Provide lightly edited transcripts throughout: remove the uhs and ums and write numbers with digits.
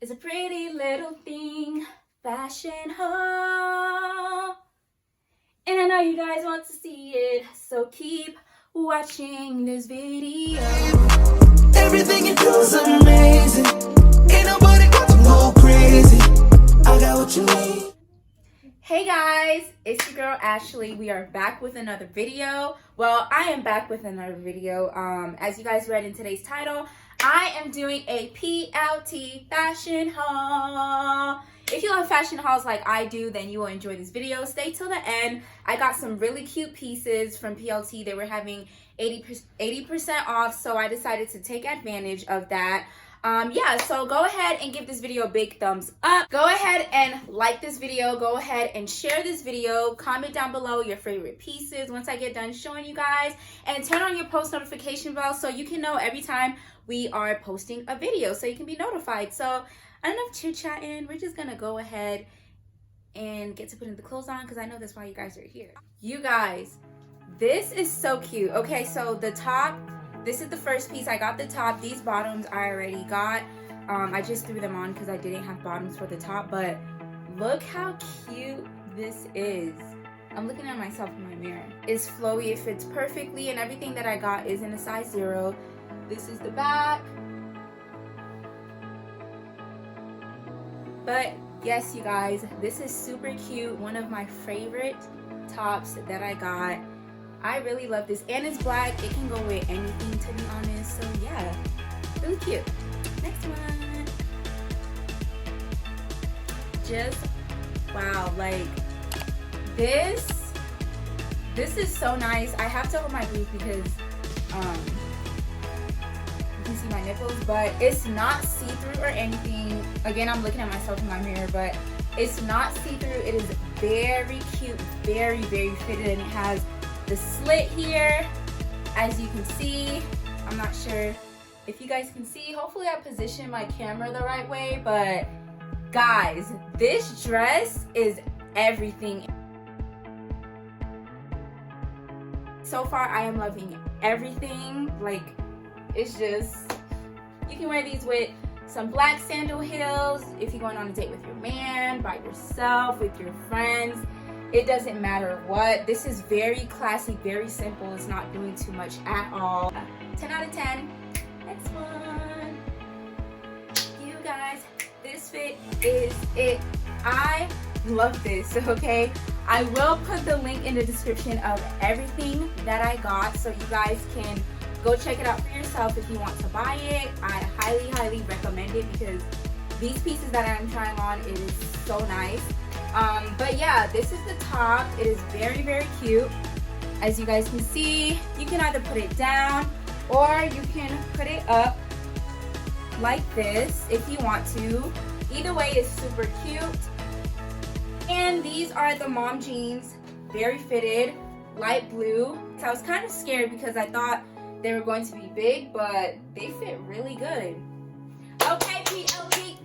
It's a pretty little thing fashion haul. And I know you guys want to see it, so keep watching this video. Everything you do is amazing. Ain't nobody got to go crazy. I got what you need. Hey guys, it's your girl Ashley. We are back with another video. Well, I am back with another video. As you guys read in today's title, I am doing a PLT fashion haul. If you love fashion hauls like I do, then you will enjoy this video. Stay till the end. I got some really cute pieces from PLT. They were having 80% off, so I decided to take advantage of that. Yeah, so go ahead and give this video a big thumbs up. Go ahead and like this video. Go ahead and share this video. Comment down below your favorite pieces once I get done showing you guys. And turn on your post notification bell so you can know every time we are posting a video, so you can be notified. So enough chit-chatting. We're just gonna go ahead and get to putting the clothes on because I know that's why you guys are here. You guys, this is so cute. Okay, so the top, this is the first piece. I got the top. These bottoms I already got. I just threw them on because I didn't have bottoms for the top, but look how cute this is. I'm looking at myself in my mirror. It's flowy, it fits perfectly, and everything that I got is in a size 0. This is the back. But yes, you guys, this is super cute. One of my favorite tops that I got. I really love this, and it's black. It can go with anything, to be honest. So yeah, really cute. Next one. Just wow, like this is so nice. I have to hold my boobs because you can see my nipples, but it's not see-through or anything. Again, I'm looking at myself in my mirror, but it's not see-through. It is very cute, very fitted, and it has the slit here, as you can see. I'm not sure if you guys can see. Hopefully I positioned my camera the right way, but guys, this dress is everything. So far, I am loving everything. Like, it's just, you can wear these with some black sandal heels if you're going on a date with your man, by yourself, with your friends. It doesn't matter what. This is very classy, very simple. It's not doing too much at all. 10 out of 10. Next one. You guys, this fit is it. I love this, okay? I will put the link in the description of everything that I got so you guys can go check it out for yourself if you want to buy it. I highly recommend it because these pieces that I'm trying on, it is so nice. But yeah, this is the top. It is very cute. As you guys can see, you can either put it down or you can put it up like this if you want to. Either way is super cute. And these are the mom jeans, very fitted, light blue. So I was kind of scared because I thought they were going to be big, but they fit really good. Okay, PLT.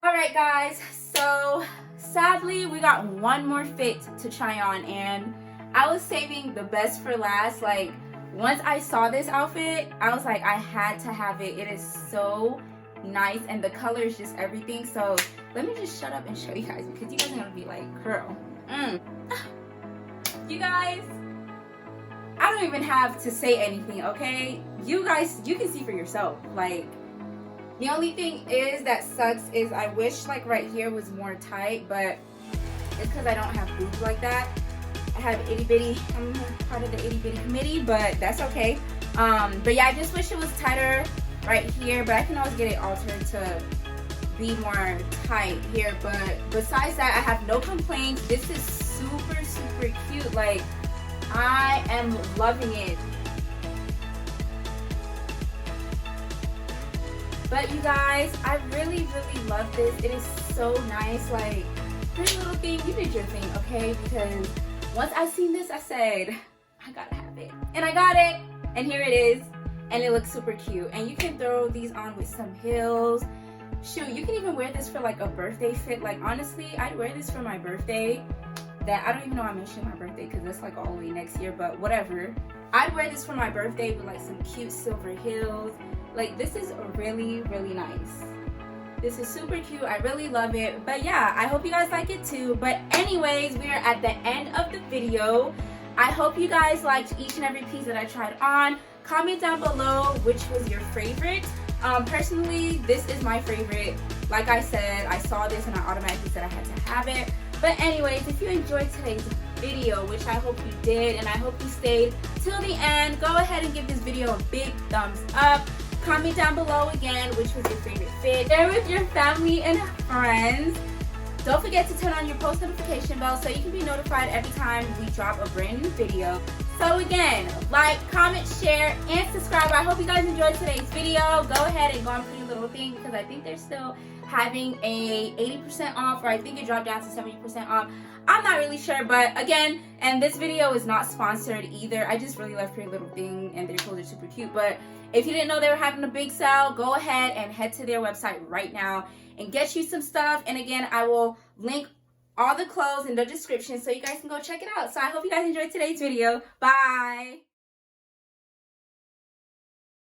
Alright guys, so sadly we got one more fit to try on, and I was saving the best for last. Like, once I saw this outfit, I was like, I had to have it. It is so nice, and the color is just everything. So let me just shut up and show you guys, because you guys are gonna be like, girl, you guys, I don't even have to say anything, okay? You guys, you can see for yourself. Like, the only thing is that sucks is I wish like right here was more tight, but it's because I don't have boobs like that. I have itty bitty. I'm part of the itty bitty committee, but that's okay. But yeah, I just wish it was tighter right here, but I can always get it altered to be more tight here. But besides that, I have no complaints. This is super cute. Like, I am loving it. But you guys, I really love this. It is so nice. Like, pretty little thing, you did your thing, okay? Because once I seen this, I said, I gotta have it. And I got it, and here it is. And it looks super cute. And you can throw these on with some heels. shoot, you can even wear this for like a birthday fit. Like honestly, I'd wear this for my birthday. That I don't even know I mentioned my birthday because that's like all the way next year, but whatever. I'd wear this for my birthday with like some cute silver heels. Like this is really, really nice. This is super cute. I really love it. But yeah, I hope you guys like it too. But anyways, we are at the end of the video. I hope you guys liked each and every piece that I tried on. Comment down below which was your favorite. Personally, this is my favorite. Like I said, I saw this and I automatically said I had to have it. But anyways, if you enjoyed today's video, which I hope you did, and I hope you stayed till the end, go ahead and give this video a big thumbs up. Comment down below again which was your favorite fit. Share with your family and friends. Don't forget to turn on your post notification bell so you can be notified every time we drop a brand new video. So again, like, comment, share, and subscribe. I hope you guys enjoyed today's video. Go ahead and go on Pretty Little Thing because I think they're still having a 80% off, or I think it dropped down to 70% off. I'm not really sure, but again, and this video is not sponsored either. I just really love Pretty Little Thing and their clothes are super cute. But if you didn't know they were having a big sale, go ahead and head to their website right now and get you some stuff. And again, I will link all the clothes in the description so you guys can go check it out. So I hope you guys enjoyed today's video. Bye.